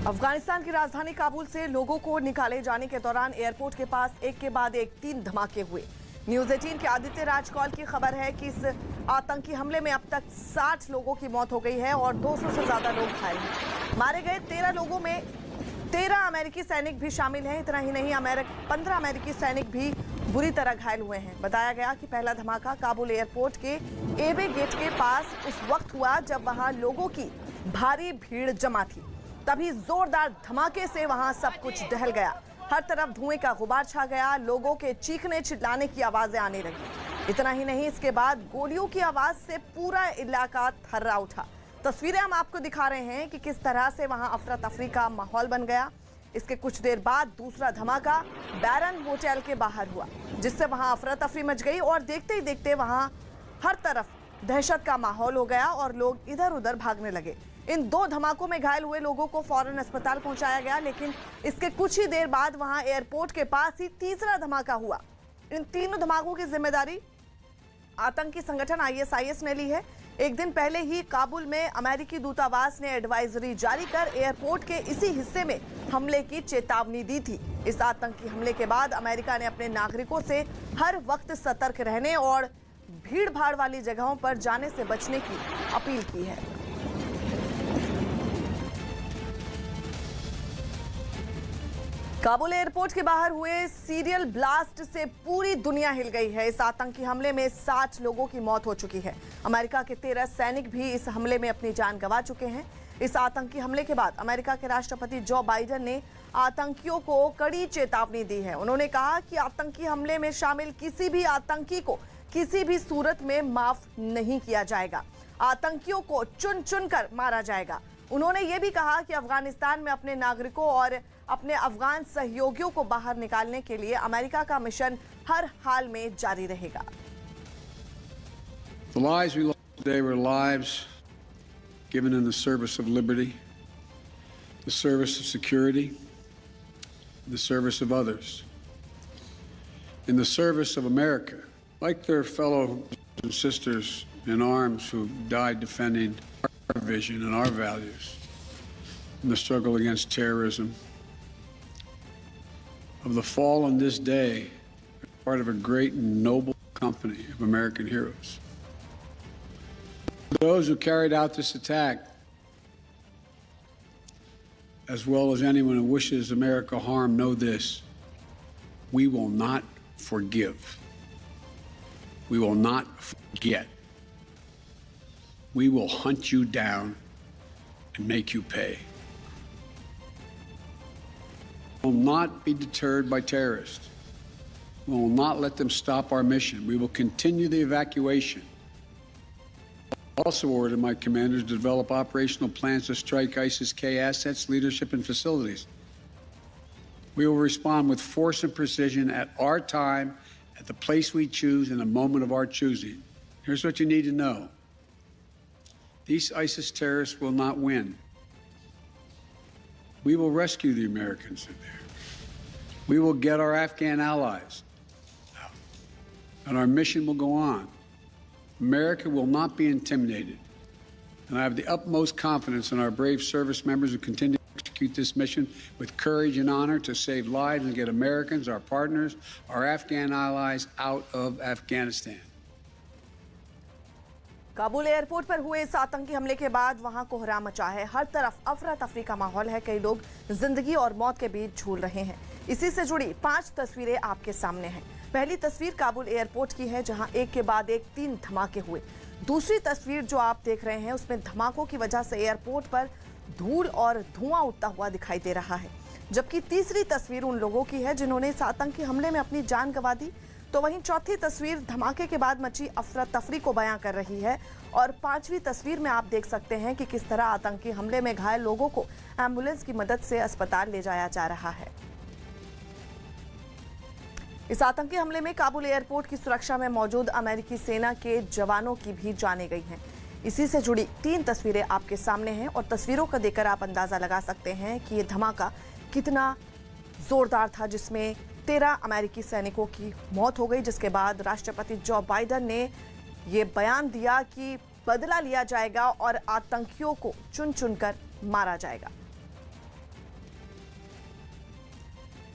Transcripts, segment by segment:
अफगानिस्तान की राजधानी काबुल से लोगों को निकाले जाने के दौरान एयरपोर्ट के पास एक के बाद एक 3 धमाके हुए। न्यूज 18 के आदित्य राज कॉल की खबर है कि इस आतंकी हमले में अब तक 60 लोगों की मौत हो गई है और 200 से ज्यादा लोग घायल हैं। मारे गए 13 लोगों में 13 अमेरिकी सैनिक भी शामिल हैं। इतना ही नहीं, 15 अमेरिकी सैनिक भी बुरी तरह घायल हुए हैं। बताया गया कि पहला धमाका काबुल एयरपोर्ट के एवे गेट के पास उस वक्त हुआ जब वहां लोगों की भारी भीड़ जमा थी। तभी जोरदार धमाके से वहां सब कुछ दहल गया। हर तरफ धुएं का गुबार छा गया। लोगों के चीखने चिल्लाने की आवाजें आने लगी। इतना ही नहीं, इसके बाद गोलियों की आवाज से पूरा इलाका थर्रा उठा। तस्वीरें हम आपको दिखा रहे हैं कि किस तरह से वहां अफरा तफरी का माहौल बन गया। इसके कुछ देर बाद दूसरा धमाका बैरन होटल के बाहर हुआ, जिससे वहां अफरा तफरी मच गई और देखते ही देखते वहां हर तरफ दहशत का माहौल हो गया और लोग इधर उधर भागने लगे। इन 2 धमाकों में घायल हुए लोगों को फौरन अस्पताल पहुंचाया गया, लेकिन इसके कुछ ही देर बाद वहां एयरपोर्ट के पास ही तीसरा धमाका हुआ। इन तीनों धमाकों की जिम्मेदारी आतंकी संगठन ISIS ने ली है। एक दिन पहले ही काबुल में अमेरिकी दूतावास ने एडवाइजरी जारी कर एयरपोर्ट के इसी हिस्से में हमले की चेतावनी दी थी। इस आतंकी हमले के बाद अमेरिका ने अपने नागरिकों से हर वक्त सतर्क रहने और भीड़ भाड़ वाली जगहों पर जाने से बचने की अपील की है। काबुल एयरपोर्ट के बाहर हुए सीरियल ब्लास्ट से पूरी दुनिया हिल गई है। इस आतंकी हमले में 60 लोगों की मौत हो चुकी है। अमेरिका के 13 सैनिक भी इस हमले में अपनी जान गंवा चुके हैं। इस आतंकी हमले के बाद अमेरिका के राष्ट्रपति जो बाइडेन ने आतंकियों को कड़ी चेतावनी दी है। उन्होंने कहा कि आतंकी हमले में शामिल किसी भी आतंकी को किसी भी सूरत में माफ नहीं किया जाएगा। आतंकियों को चुन चुन कर मारा जाएगा। उन्होंने ये भी कहा कि अफगानिस्तान में अपने नागरिकों और अपने अफगान सहयोगियों को बाहर निकालने के लिए अमेरिका का मिशन हर हाल में जारी रहेगा। The lives we lost today were lives given in the service of liberty, the service of security, the service of others, in the service of America, like their fellow and sisters in arms who died defending our vision and our values in the struggle against terrorism. Of the fall on this day, part of a great and noble company of American heroes. Those who carried out this attack, as well as anyone who wishes America harm, know this: we will not forgive. We will not forget. We will hunt you down and make you pay. We will not be deterred by terrorists. We will not let them stop our mission. We will continue the evacuation. I also ordered my commanders to develop operational plans to strike ISIS-K assets, leadership, and facilities. We will respond with force and precision at our time, at the place we choose, in the moment of our choosing. Here's what you need to know. These ISIS terrorists will not win. We will rescue the Americans in there. We will get our Afghan allies out. And our mission will go on. America will not be intimidated. And I have the utmost confidence in our brave service members who continue to execute this mission with courage and honor to save lives and get Americans, our partners, our Afghan allies out of Afghanistan. Kabul airport पर हुए इस आतंकी हमले के बाद वहां कोहराम मचा है। हर तरफ अफरा तफरी का माहौल है। कई लोग जिंदगी और मौत के बीच झूल रहे हैं। इसी से जुड़ी 5 तस्वीरें आपके सामने हैं। पहली तस्वीर काबुल एयरपोर्ट की है, जहां एक के बाद एक 3 धमाके हुए। दूसरी तस्वीर जो आप देख रहे हैं, उसमें धमाकों की वजह से एयरपोर्ट पर धूल और धुआं उठता हुआ दिखाई दे रहा है। जबकि तीसरी तस्वीर उन लोगों की है जिन्होंने इस आतंकी हमले में अपनी जान गंवा दी। तो वहीं चौथी तस्वीर धमाके के बाद मची अफरा तफरी को बयां कर रही है। और 5वीं तस्वीर में आप देख सकते हैं कि किस तरह आतंकी हमले में घायल लोगों को एम्बुलेंस की मदद से अस्पताल ले जाया जा रहा है। इस आतंकी हमले में काबुल एयरपोर्ट की सुरक्षा में मौजूद अमेरिकी सेना के जवानों की भी जानें गई हैं। इसी से जुड़ी 3 तस्वीरें आपके सामने हैं और तस्वीरों को देखकर आप अंदाजा लगा सकते हैं कि ये धमाका कितना जोरदार था, जिसमें 13 अमेरिकी सैनिकों की मौत हो गई। जिसके बाद राष्ट्रपति जो बाइडेन ने ये बयान दिया कि बदला लिया जाएगा और आतंकियों को चुन चुनकर मारा जाएगा।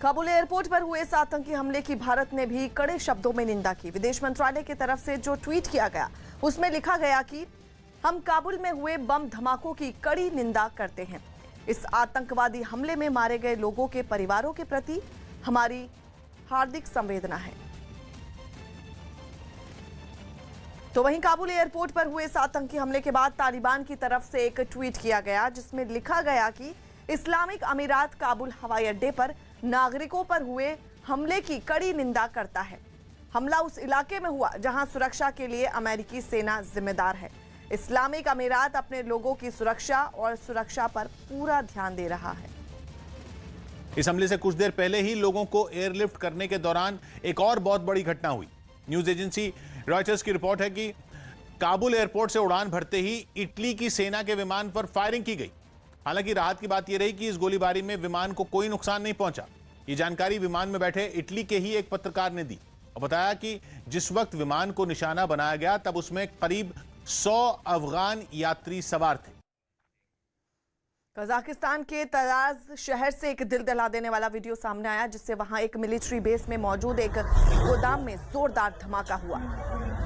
काबुल एयरपोर्ट पर हुए इस आतंकी हमले की भारत ने भी कड़े शब्दों में निंदा की। विदेश मंत्रालय की तरफ से जो ट्वीट किया गया उसमें लिखा गया कि हम काबुल में हुए बम धमाकों की कड़ी निंदा करते हैं। इस आतंकवादी हमले में मारे गए लोगों के परिवारों के प्रति हमारी हार्दिक संवेदना है। तो वहीं काबुल एयरपोर्ट पर हुए इस आतंकी हमले के बाद तालिबान की तरफ से एक ट्वीट किया गया जिसमें लिखा गया कि इस्लामिक अमीरात काबुल हवाई अड्डे पर नागरिकों पर हुए हमले की कड़ी निंदा करता है। हमला उस इलाके में हुआ जहां सुरक्षा के लिए अमेरिकी सेना जिम्मेदार है। इस्लामिक अमीरात अपने लोगों की सुरक्षा और सुरक्षा पर पूरा ध्यान दे रहा है। इस हमले से कुछ देर पहले ही लोगों को एयरलिफ्ट करने के दौरान एक और बहुत बड़ी घटना हुई। न्यूज एजेंसी रॉयटर्स की रिपोर्ट है कि काबुल एयरपोर्ट से उड़ान भरते ही इटली की सेना के विमान पर फायरिंग की गई। हालांकि राहत की बात यह रही कि इस गोलीबारी में विमान को कोई नुकसान नहीं पहुंचा। ये जानकारी विमान में बैठे इटली के ही एक पत्रकार ने दी और बताया कि जिस वक्त विमान को निशाना बनाया गया तब उसमें करीब 100 अफगान यात्री सवार थे। कजाकिस्तान के तराज शहर से एक दिल दहला देने वाला वीडियो सामने आया जिससे वहां एक मिलिट्री बेस में मौजूद एक गोदाम में जोरदार धमाका हुआ।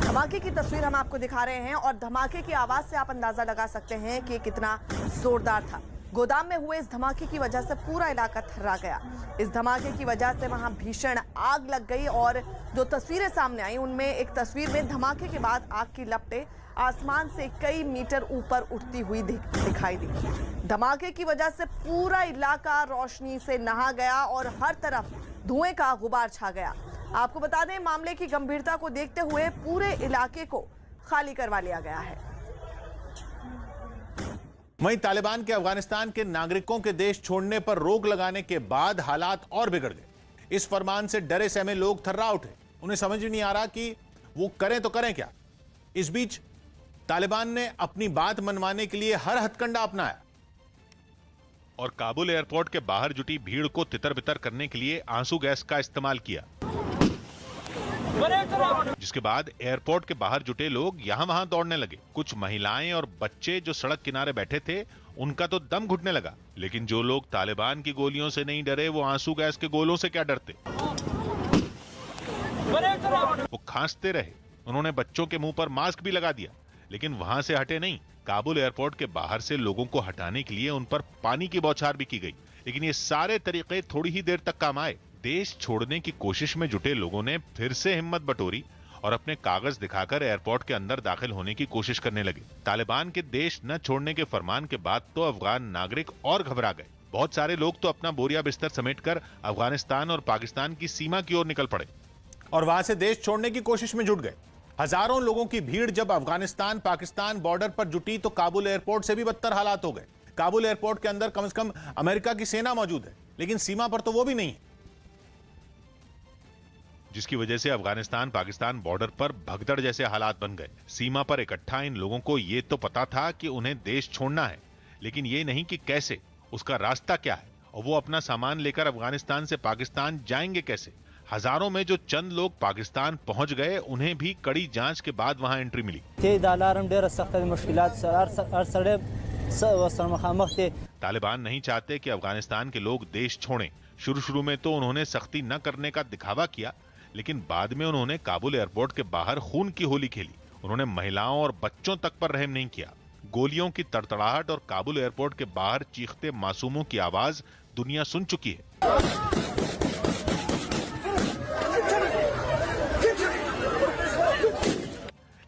धमाके की तस्वीर हम आपको दिखा रहे हैं और धमाके की आवाज से आप अंदाजा लगा सकते हैं कि कितना जोरदार था। गोदाम में हुए इस धमाके की वजह से पूरा इलाका थर्रा गया। इस धमाके की वजह से वहां भीषण आग लग गई और जो तस्वीरें सामने आई उनमें एक तस्वीर में धमाके के बाद आग की लपटें आसमान से कई मीटर ऊपर उठती हुई दिखाई दी। धमाके की वजह से पूरा इलाका रोशनी से नहा गया और हर तरफ धुएं का गुबार छा गया। आपको बता दें मामले की गंभीरता को देखते हुए पूरे इलाके को खाली करवा लिया गया है। वहीं तालिबान के अफगानिस्तान के नागरिकों के देश छोड़ने पर रोक लगाने के बाद हालात और बिगड़ गए। इस फरमान से डरे सहमे लोग थर्रा उठे। उन्हें समझ नहीं आ रहा कि वो करें तो करें क्या। इस बीच तालिबान ने अपनी बात मनवाने के लिए हर हथकंडा अपनाया और काबुल एयरपोर्ट के बाहर जुटी भीड़ को तितर-बितर करने के लिए आंसू गैस का इस्तेमाल किया, जिसके बाद एयरपोर्ट के बाहर जुटे लोग यहां वहां दौड़ने लगे। कुछ महिलाएं और बच्चे जो सड़क किनारे बैठे थे उनका तो दम घुटने लगा, लेकिन जो लोग तालिबान की गोलियों से नहीं डरे वो आंसू गैस के गोलों से क्या डरते। वो खांसते रहे। उन्होंने बच्चों के मुंह पर मास्क भी लगा दिया, लेकिन वहां से हटे नहीं। काबुल एयरपोर्ट के बाहर से लोगों को हटाने के लिए उन पर पानी की बौछार भी की गई, लेकिन ये सारे तरीके थोड़ी ही देर तक काम आए। देश छोड़ने की कोशिश में जुटे लोगों ने फिर से हिम्मत बटोरी और अपने कागज दिखाकर एयरपोर्ट के अंदर दाखिल होने की कोशिश करने लगे। तालिबान के देश न छोड़ने के फरमान के बाद तो अफगान नागरिक और घबरा गए। बहुत सारे लोग तो अपना बोरिया बिस्तर समेटकर अफगानिस्तान और पाकिस्तान की सीमा की ओर निकल पड़े और वहां से देश छोड़ने की कोशिश में जुट गए। हजारों लोगों की भीड़ जब अफगानिस्तान पाकिस्तान बॉर्डर पर जुटी तो काबुल एयरपोर्ट से भी बदतर हालात हो गए। काबुल एयरपोर्ट के अंदर कम से कम अमेरिका की सेना मौजूद है, लेकिन सीमा पर तो वो भी नहीं है, जिसकी वजह से अफगानिस्तान पाकिस्तान बॉर्डर पर भगदड़ जैसे हालात बन गए। सीमा पर इकट्ठा इन लोगों को ये तो पता था कि उन्हें देश छोड़ना है, लेकिन ये नहीं कि कैसे, उसका रास्ता क्या है और वो अपना सामान लेकर अफगानिस्तान से पाकिस्तान जाएंगे कैसे। हजारों में जो चंद लोग पाकिस्तान पहुंच गए उन्हें भी कड़ी जांच के बाद वहां एंट्री मिली। तालिबान नहीं चाहते कि अफगानिस्तान के लोग देश छोड़ें। शुरू में तो उन्होंने सख्ती न करने का दिखावा किया, लेकिन बाद में उन्होंने काबुल एयरपोर्ट के बाहर खून की होली खेली। उन्होंने महिलाओं और बच्चों तक पर रहम नहीं किया। गोलियों की तड़तड़ाहट और काबुल एयरपोर्ट के बाहर चीखते मासूमों की आवाज दुनिया सुन चुकी है।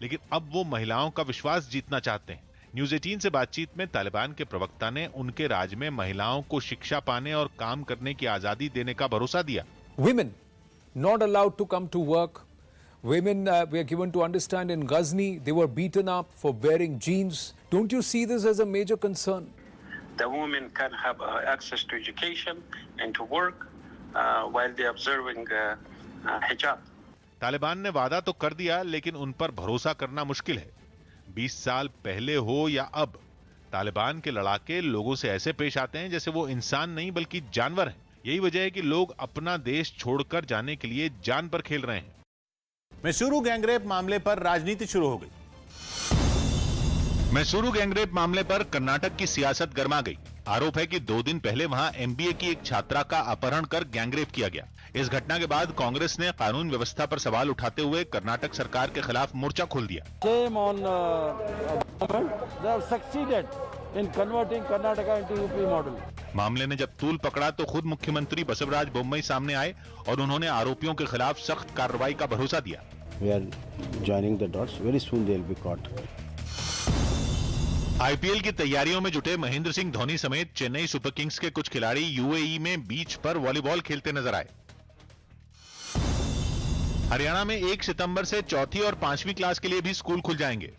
लेकिन अब वो महिलाओं का विश्वास जीतना चाहते हैं। न्यूज 18 से बातचीत में तालिबान के प्रवक्ता ने उनके राज में महिलाओं को शिक्षा पाने और काम करने की आजादी देने का भरोसा दिया। Women not allowed to come to work. Women were given to understand in Ghazni they were beaten up for wearing jeans. Don't you see this as a major concern? The women can have access to education and to work while they are observing hijab. Taliban ने वादा तो कर दिया, लेकिन उन पर भरोसा करना मुश्किल है। 20 साल पहले हो या अब, तालिबान के लड़ाके लोगों से ऐसे पेश आते हैं जैसे वो इंसान नहीं बल्कि जानवर हैं। यही वजह है कि लोग अपना देश छोड़कर जाने के लिए जान पर खेल रहे हैं। मैसूरू गैंगरेप मामले पर राजनीति शुरू हो गई। मैसूरू गैंगरेप मामले पर कर्नाटक की सियासत गर्मा गई। आरोप है कि 2 दिन पहले वहां एमबीए की एक छात्रा का अपहरण कर गैंगरेप किया गया। इस घटना के बाद कांग्रेस ने कानून व्यवस्था पर सवाल उठाते हुए कर्नाटक सरकार के खिलाफ मोर्चा खोल दिया। Shame on government. They have succeeded in converting Karnataka into UP model. मामले ने जब तूल पकड़ा तो खुद मुख्यमंत्री बसवराज बोम्मई सामने आए और उन्होंने आरोपियों के खिलाफ सख्त कार्रवाई का भरोसा दिया। We are joining the dots. Very soon they will be caught. IPL की तैयारियों में जुटे महेंद्र सिंह धोनी समेत चेन्नई सुपर किंग्स के कुछ खिलाड़ी यूएई में बीच पर वॉलीबॉल खेलते नजर आए। हरियाणा में 1 सितंबर से 4वीं और 5वीं क्लास के लिए भी स्कूल खुल जाएंगे।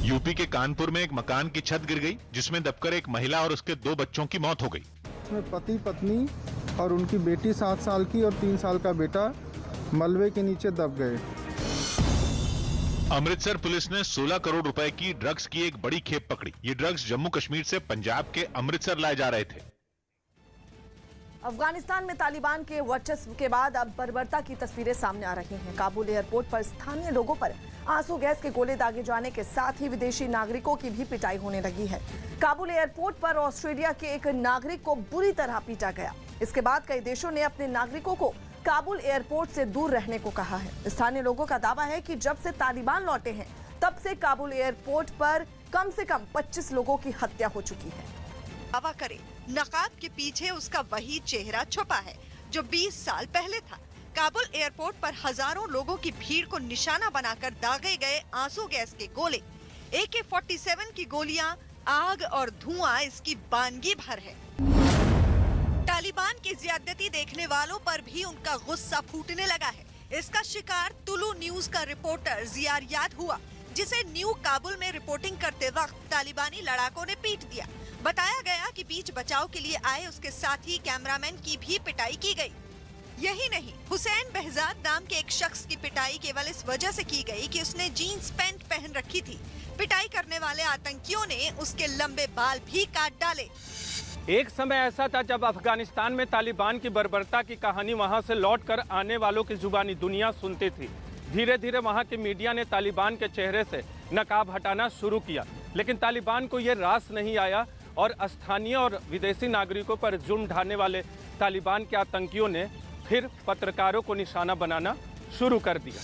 यूपी के कानपुर में एक मकान की छत गिर गई, जिसमें दबकर एक महिला और उसके 2 बच्चों की मौत हो गई। इसमें पति पत्नी और उनकी बेटी 7 साल की और 3 साल का बेटा मलबे के नीचे दब गए। अमृतसर पुलिस ने 16 करोड़ रुपए की ड्रग्स की एक बड़ी खेप पकड़ी। ये ड्रग्स जम्मू कश्मीर से पंजाब के अमृतसर लाए जा रहे थे। अफगानिस्तान में तालिबान के वर्चस्व के बाद अब बर्बरता की तस्वीरें सामने आ रही हैं। काबुल एयरपोर्ट पर स्थानीय लोगों पर आंसू गैस के गोले दागे जाने के साथ ही विदेशी नागरिकों की भी पिटाई होने लगी है। काबुल एयरपोर्ट पर ऑस्ट्रेलिया के एक नागरिक को बुरी तरह पीटा गया। इसके बाद कई देशों ने अपने नागरिकों को काबुल एयरपोर्ट से दूर रहने को कहा है। स्थानीय लोगों का दावा है कि जब से तालिबान लौटे हैं तब से काबुल एयरपोर्ट पर कम से कम 25 लोगों की हत्या हो चुकी है। दावा करे, नकाब के पीछे उसका वही चेहरा छुपा है जो 20 साल पहले था। काबुल एयरपोर्ट पर हजारों लोगों की भीड़ को निशाना बनाकर दागे गए आंसू गैस के गोले, AK-47 की गोलियां, आग और धुआं इसकी वानगी भर है। तालिबान की ज्यादती देखने वालों पर भी उनका गुस्सा फूटने लगा है। इसका शिकार तुलु न्यूज का रिपोर्टर जियारियात हुआ, जिसे न्यू काबुल में रिपोर्टिंग करते वक्त तालिबानी लड़ाकों ने पीट दिया। बताया गया कि बीच बचाव के लिए आए उसके साथी कैमरामैन की भी पिटाई की गई। यही नहीं, हुसैन बहजाद नाम के एक शख्स की पिटाई केवल इस वजह से की गई कि उसने जीन्स पैंट पहन रखी थी। पिटाई करने वाले आतंकियों ने उसके लंबे बाल भी काट डाले। एक समय ऐसा था जब अफगानिस्तान में तालिबान की बर्बरता की कहानी वहां से लौटकर आने वालों की जुबानी दुनिया सुनती थी। धीरे धीरे वहां की मीडिया ने तालिबान के चेहरे से नकाब हटाना शुरू किया, लेकिन तालिबान को ये रास नहीं आया और स्थानीय और विदेशी नागरिकों पर जुर्म ढाने वाले तालिबान के आतंकियों ने फिर पत्रकारों को निशाना बनाना शुरू कर दिया।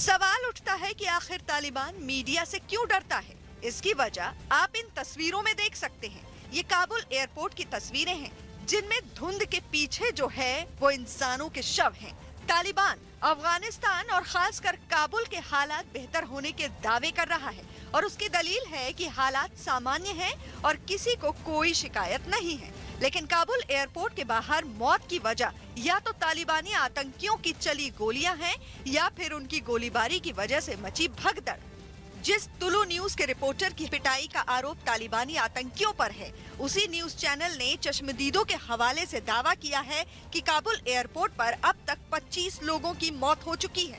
सवाल उठता है कि आखिर तालिबान मीडिया से क्यों डरता है? इसकी वजह आप इन तस्वीरों में देख सकते हैं। ये काबुल एयरपोर्ट की तस्वीरें हैं, जिनमें धुंध के पीछे जो है वो इंसानों के शव हैं। तालिबान अफगानिस्तान और खासकर काबुल के हालात बेहतर होने के दावे कर रहा है और उसकी दलील है कि हालात सामान्य हैं और किसी को कोई शिकायत नहीं है। लेकिन काबुल एयरपोर्ट के बाहर मौत की वजह या तो तालिबानी आतंकियों की चली गोलियां हैं या फिर उनकी गोलीबारी की वजह से मची भगदड़। जिस तुलु न्यूज के रिपोर्टर की पिटाई का आरोप तालिबानी आतंकियों पर है, उसी न्यूज चैनल ने चश्मदीदों के हवाले से दावा किया है कि काबुल एयरपोर्ट पर अब तक 25 लोगों की मौत हो चुकी है।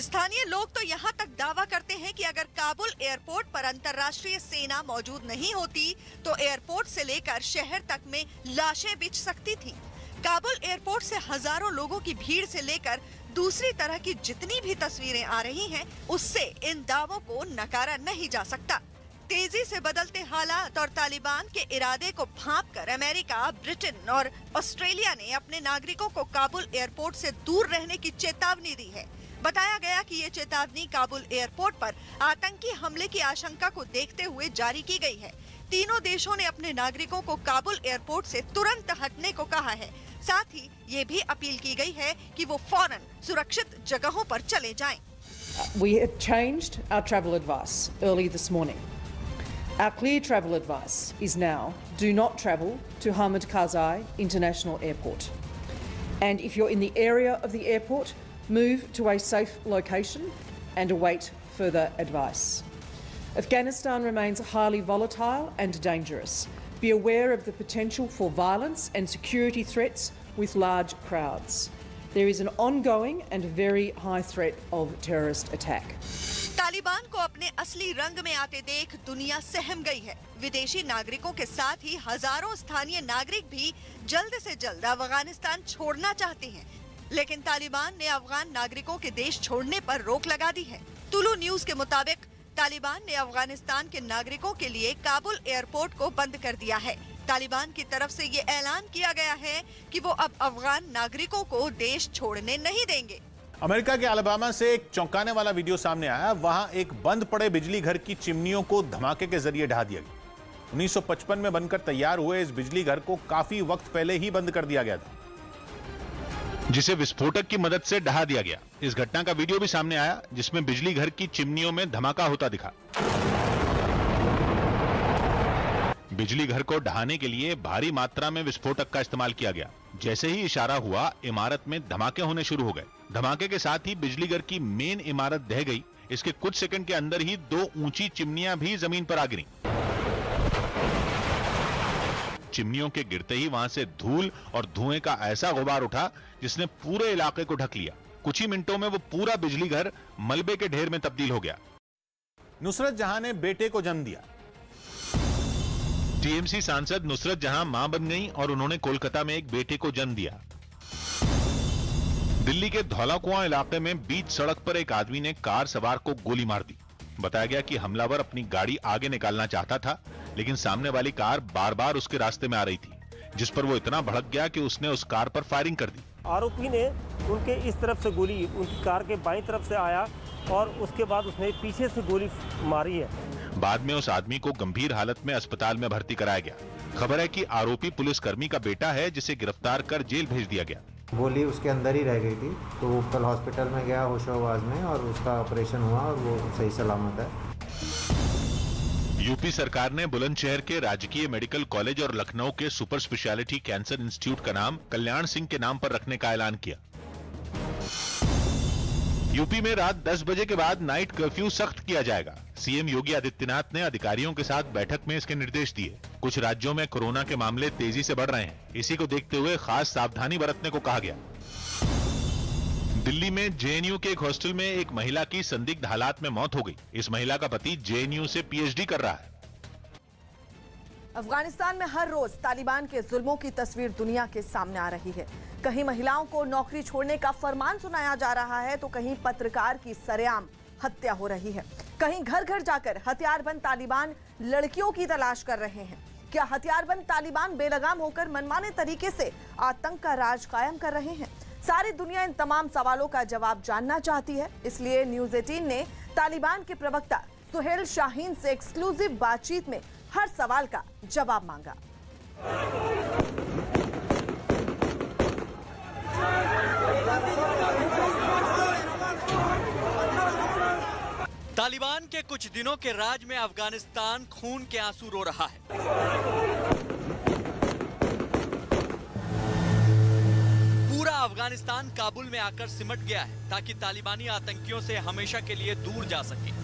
स्थानीय लोग तो यहाँ तक दावा करते हैं कि अगर काबुल एयरपोर्ट पर अंतर्राष्ट्रीय सेना मौजूद नहीं होती तो एयरपोर्ट से लेकर शहर तक में लाशें बिछ सकती थी। काबुल एयरपोर्ट से हजारों लोगों की भीड़ से लेकर दूसरी तरह की जितनी भी तस्वीरें आ रही हैं, उससे इन दावों को नकारा नहीं जा सकता। तेजी से बदलते हालात और तालिबान के इरादे को भांपकर अमेरिका, ब्रिटेन और ऑस्ट्रेलिया ने अपने नागरिकों को काबुल एयरपोर्ट से दूर रहने की चेतावनी दी है। बताया गया कि ये चेतावनी काबुल एयरपोर्ट पर आतंकी हमले की आशंका को देखते हुए जारी की गई है। तीनों देशों ने अपने नागरिकों को काबुल एयरपोर्ट से तुरंत हटने को कहा है। साथ ही ये भी अपील की गई है कि वो फौरन सुरक्षित जगहों पर चले जाएं। We have changed our travel advice early this morning. Our clear travel advice is now do not travel to Hamid Karzai International Airport. And if you're in the area of the airport, move to a safe location and await further advice. Afghanistan remains highly volatile and dangerous. Be aware of the potential for violence and security threats with large crowds. There is an ongoing and very high threat of terrorist attack. Taliban को अपने असली रंग में आते देख दुनिया सहम गई है। विदेशी नागरिकों के साथ ही हजारों स्थानीय नागरिक भी जल्द से जल्द अफगानिस्तान छोड़ना चाहते हैं, लेकिन तालिबान ने अफगान नागरिकों के देश छोड़ने पर रोक लगा दी है। तुलु न्यूज के मुताबिक तालिबान ने अफगानिस्तान के नागरिकों के लिए काबुल एयरपोर्ट को बंद कर दिया है। तालिबान की तरफ से ये ऐलान किया गया है कि वो अब अफगान नागरिकों को देश छोड़ने नहीं देंगे। अमेरिका के अलाबामा से एक चौंकाने वाला वीडियो सामने आया। वहां एक बंद पड़े बिजली घर की चिमनियों को धमाके के जरिए ढा दिया गया। 1955 में बनकर तैयार हुए इस बिजली घर को काफी वक्त पहले ही बंद कर दिया गया था, जिसे विस्फोटक की मदद से ढहा दिया गया। इस घटना का वीडियो भी सामने आया, जिसमें बिजली घर की चिमनियों में धमाका होता दिखा। बिजली घर को ढहाने के लिए भारी मात्रा में विस्फोटक का इस्तेमाल किया गया। जैसे ही इशारा हुआ, इमारत में धमाके होने शुरू हो गए। धमाके के साथ ही बिजली घर की मेन इमारत ढह गई। इसके कुछ सेकंड के अंदर ही 2 ऊंची चिमनियां भी जमीन पर आ गिरी। चिमनियों के गिरते ही वहां से धूल और धुएं का ऐसा गुबार उठा जिसने पूरे इलाके को ढक लिया। कुछ ही मिनटों में वो पूरा बिजली घर मलबे के ढेर में तब्दील हो गया। नुसरत जहां ने बेटे को जन्म दिया। टीएमसी सांसद नुसरत जहां मां बन गईं और उन्होंने कोलकाता में एक बेटे को जन्म दिया। दिल्ली के धौला कुआं इलाके में बीच सड़क पर एक आदमी ने कार सवार को गोली मार दी। बताया गया कि हमलावर अपनी गाड़ी आगे निकालना चाहता था, लेकिन सामने वाली कार बार बार उसके रास्ते में आ रही थी, जिस पर वो इतना भड़क गया कि उसने उस कार पर फायरिंग कर दी। आरोपी ने उनके इस तरफ से गोली उनकी कार के बाईं तरफ से आया और उसके बाद उसने पीछे से गोली मारी है। बाद में उस आदमी को गंभीर हालत में अस्पताल में भर्ती कराया गया। खबर है कि आरोपी पुलिसकर्मी का बेटा है, जिसे गिरफ्तार कर जेल भेज दिया गया। गोली उसके अंदर ही रह गई थी, तो वो कल हॉस्पिटल में गया होशोहवास में और उसका ऑपरेशन हुआ और वो सही सलामत है। यूपी सरकार ने बुलंदशहर के राजकीय मेडिकल कॉलेज और लखनऊ के सुपर स्पेशलिटी कैंसर इंस्टीट्यूट का नाम कल्याण सिंह के नाम पर रखने का ऐलान किया। यूपी में रात 10 बजे के बाद नाइट कर्फ्यू सख्त किया जाएगा। सीएम योगी आदित्यनाथ ने अधिकारियों के साथ बैठक में इसके निर्देश दिए। कुछ राज्यों में कोरोना के मामले तेजी से बढ़ रहे हैं, इसी को देखते हुए खास सावधानी बरतने को कहा गया। दिल्ली में जेएनयू के एक हॉस्टल में एक महिला की संदिग्ध हालात में मौत हो गई। इस महिला का पति जेएनयू से पीएचडी कर रहा है। अफगानिस्तान में हर रोज तालिबान के जुल्मों की तस्वीर दुनिया के सामने आ रही है। कहीं महिलाओं को नौकरी छोड़ने का फरमान सुनाया जा रहा है, तो कहीं पत्रकार की सरेआम हत्या हो रही है। कहीं घर घर जाकर हथियारबंद तालिबान लड़कियों की तलाश कर रहे हैं। क्या हथियारबंद तालिबान बेलगाम होकर मनमाने तरीके से आतंक का राज कायम कर रहे हैं? सारी दुनिया इन तमाम सवालों का जवाब जानना चाहती है। इसलिए न्यूज़ 18 ने तालिबान के प्रवक्ता सुहेल शाहीन से एक्सक्लूसिव बातचीत में हर सवाल का जवाब मांगा। तालिबान के कुछ दिनों के राज में अफगानिस्तान खून के आंसू रो रहा है। पूरा अफगानिस्तान काबुल में आकर सिमट गया है, ताकि तालिबानी आतंकियों से हमेशा के लिए दूर जा सके।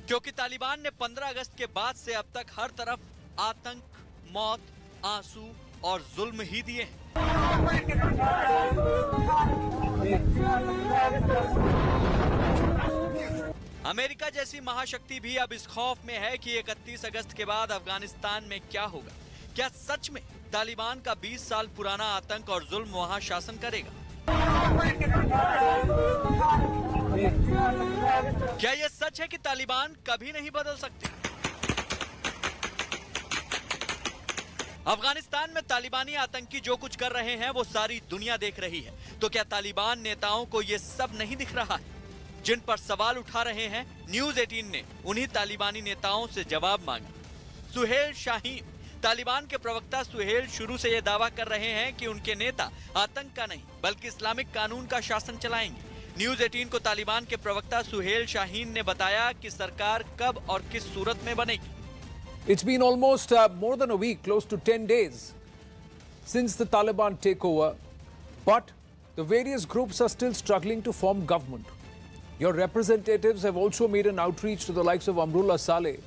क्योंकि तालिबान ने 15 अगस्त के बाद से अब तक हर तरफ आतंक, मौत, आंसू और जुल्म ही दिए हैं। अमेरिका जैसी महाशक्ति भी अब इस खौफ में है कि 31 अगस्त के बाद अफगानिस्तान में क्या होगा। क्या सच में तालिबान का 20 साल पुराना आतंक और जुल्म वहां शासन करेगा? क्या यह सच है कि तालिबान कभी नहीं बदल सकते? अफगानिस्तान में तालिबानी आतंकी जो कुछ कर रहे हैं वो सारी दुनिया देख रही है। तो क्या तालिबान नेताओं को ये सब नहीं दिख रहा है? जिन पर सवाल उठा रहे हैं, न्यूज़ 18 ने उन्हीं तालिबानी नेताओं से जवाब मांगा। सुहेल शाहीन, तालिबान के प्रवक्ता सुहेल शुरू से ये दावा कर रहे हैं कि उनके नेता आतंक का नहीं बल्कि इस्लामिक कानून का शासन चलाएंगे। न्यूज़ 18 को तालिबान के प्रवक्ता सुहेल शाहीन ने बताया कि सरकार कब और किस सूरत में बनेगी। It's been almost more than a week, close to 10 days, since the Taliban takeover, but the various groups are still struggling to form government. Your representatives have also made an outreach to the likes of Amrullah Saleh.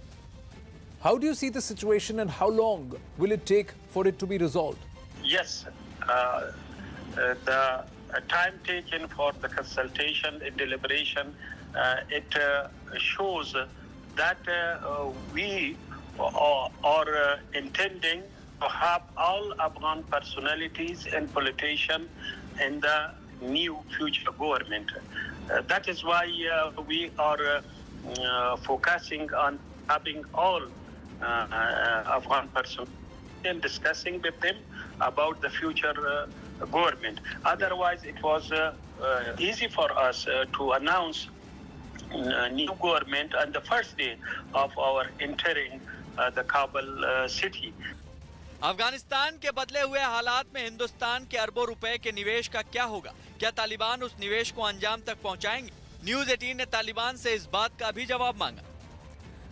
How do you see the situation and how long will it take for it to be resolved? Yes, the time taken for the consultation and deliberation, it shows that we are intending to have all Afghan personalities and politicians in the new future government. That is why we are focusing on having all Afghan persons and discussing with them about the future government. Otherwise, it was easy for us to announce new government on the first day of our entering the Kabul city. Afghanistan के बदले हुए हालात में हिंदुस्तान के अरबों रुपए के निवेश का क्या होगा? क्या तालिबान उस निवेश को अंजाम तक पहुंचाएंगे? न्यूज़ 18 ने तालिबान से इस बात का भी जवाब मांगा।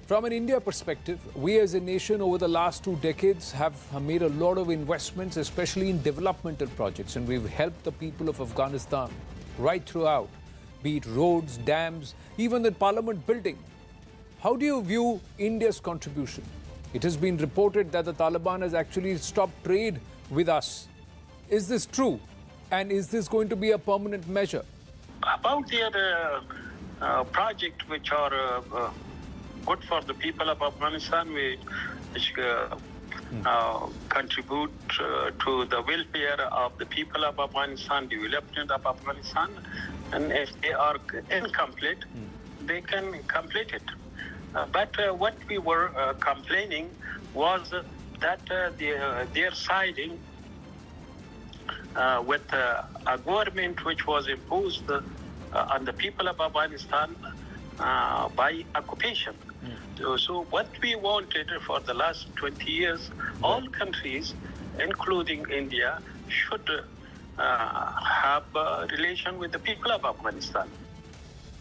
From an India perspective, we as a nation over the last 2 decades have made a lot of investments, especially in developmental projects, and we've helped the people of Afghanistan right throughout, be it roads, dams, even the parliament building. How do you view India's contribution? It has been reported that the Taliban has actually stopped trade with us. Is this true? And is this going to be a permanent measure? About their project, which are good for the people of Afghanistan, which contribute to the welfare of the people of Afghanistan, development of Afghanistan, and if they are incomplete, they can complete it. But what we were complaining was that they're siding with a government which was imposed on the people of Afghanistan by occupation. So what we wanted for the last 20 years, all countries, including India, should have a relation with the people of Afghanistan.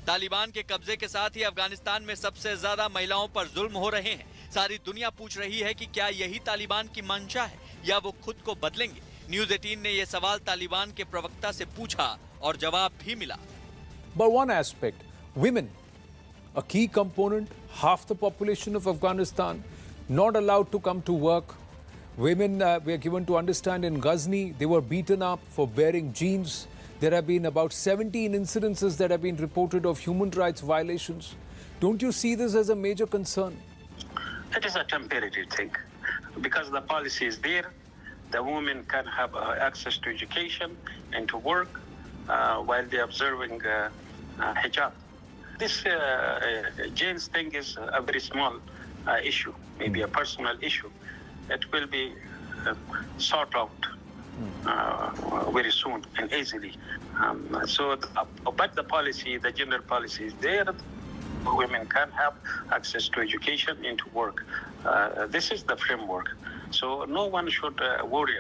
Taliban के कब्जे के साथ ही अफगानिस्तान में सबसे ज्यादा महिलाओं पर जुल्म हो रहे हैं। सारी दुनिया पूछ रही है कि क्या यही तालिबान की मंशा है या वो खुद को बदलेंगे। न्यूज़ 18 ने ये सवाल तालिबान के प्रवक्ता से पूछा और जवाब भी मिला। But one aspect, women, a key component, half the population of Afghanistan, not allowed to come to work. Women were given to understand in Ghazni, they were beaten up for wearing jeans. There have been about 17 incidences that have been reported of human rights violations. Don't you see this as a major concern? It is a temporary thing because the policy is there. The women can have access to education and to work while they're observing hijab. This jeans thing is a very small issue, maybe a personal issue. It will be sorted out very soon and easily. But the policy, the general policy is there. Women can have access to education and to work. This is the framework. So no one should worry.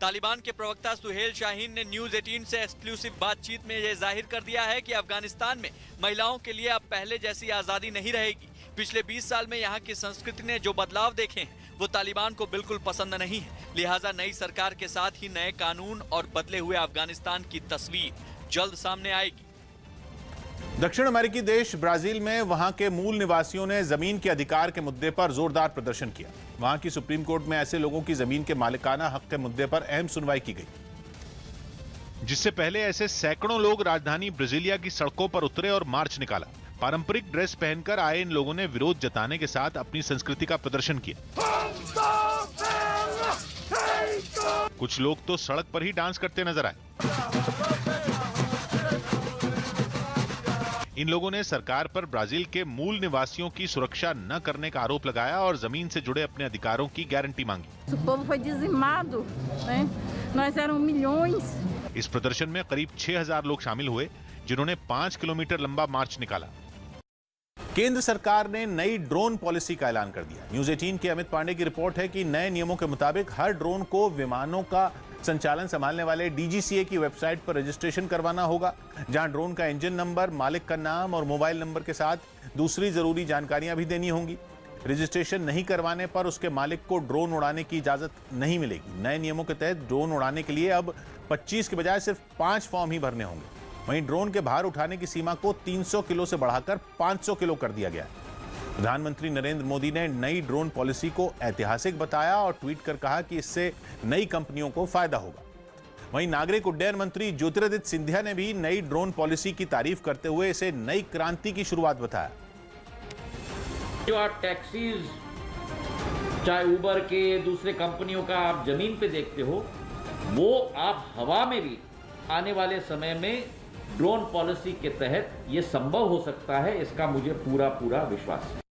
Taliban के प्रवक्ता सुहेल शाहीन ने news 18 से exclusive बातचीत में यह जाहिर कर दिया है कि अफगानिस्तान में महिलाओं के लिए अब पहले जैसी आज़ादी नहीं रहेगी। पिछले 20 साल में यहाँ की संस्कृति ने जो बदलाव देखे हैं वो तालिबान को बिल्कुल पसंद नहीं है। लिहाजा नई सरकार के साथ ही नए कानून और बदले हुए अफगानिस्तान की तस्वीर जल्द सामने आएगी। दक्षिण अमेरिकी देश ब्राजील में वहां के मूल निवासियों ने जमीन के अधिकार के मुद्दे पर जोरदार प्रदर्शन किया। वहां की सुप्रीम कोर्ट में ऐसे लोगों की जमीन के मालिकाना हक के मुद्दे पर अहम सुनवाई की गई, जिससे पहले ऐसे सैकड़ों लोग राजधानी ब्राजीलिया की सड़कों पर उतरे और मार्च निकाला। पारंपरिक ड्रेस पहनकर आए इन लोगों ने विरोध जताने के साथ अपनी संस्कृति का प्रदर्शन किया। कुछ लोग तो सड़क पर ही डांस करते नजर आए। इन लोगों ने सरकार पर ब्राजील के मूल निवासियों की सुरक्षा न करने का आरोप लगाया और जमीन से जुड़े अपने अधिकारों की गारंटी मांगी। इस प्रदर्शन में करीब 6000 लोग शामिल हुए, जिन्होंने 5 किलोमीटर लंबा मार्च निकाला। केंद्र सरकार ने नई ड्रोन पॉलिसी का ऐलान कर दिया। न्यूज़ 18 के अमित पांडे की रिपोर्ट है कि नए नियमों के मुताबिक हर ड्रोन को विमानों का संचालन संभालने वाले डीजीसीए की वेबसाइट पर रजिस्ट्रेशन करवाना होगा, जहां ड्रोन का इंजन नंबर, मालिक का नाम और मोबाइल नंबर के साथ दूसरी जरूरी जानकारियां भी देनी होंगी। रजिस्ट्रेशन नहीं करवाने पर उसके मालिक को ड्रोन उड़ाने की इजाजत नहीं मिलेगी। नए नियमों के तहत ड्रोन उड़ाने के लिए अब 25 के बजाय सिर्फ 5 फॉर्म ही भरने होंगे। वहीं ड्रोन के भार उठाने की सीमा को 300 किलो से बढ़ाकर 500 किलो कर दिया गया है। प्रधानमंत्री नरेंद्र मोदी ने नई ड्रोन पॉलिसी को ऐतिहासिक बताया और ट्वीट कर कहा कि इससे नई कंपनियों को फायदा होगा। वहीं नागरिक उड्डयन मंत्री ज्योतिरादित्य सिंधिया ने भी नई ड्रोन पॉलिसी की तारीफ करते हुए इसे नई क्रांति की शुरुआत बताया। जो आप टैक्सीज चाहे उबर के दूसरे कंपनियों का आप जमीन पे देखते हो, वो आप हवा में भी आने वाले समय में ड्रोन पॉलिसी के तहत ये संभव हो सकता है, इसका मुझे पूरा विश्वास है।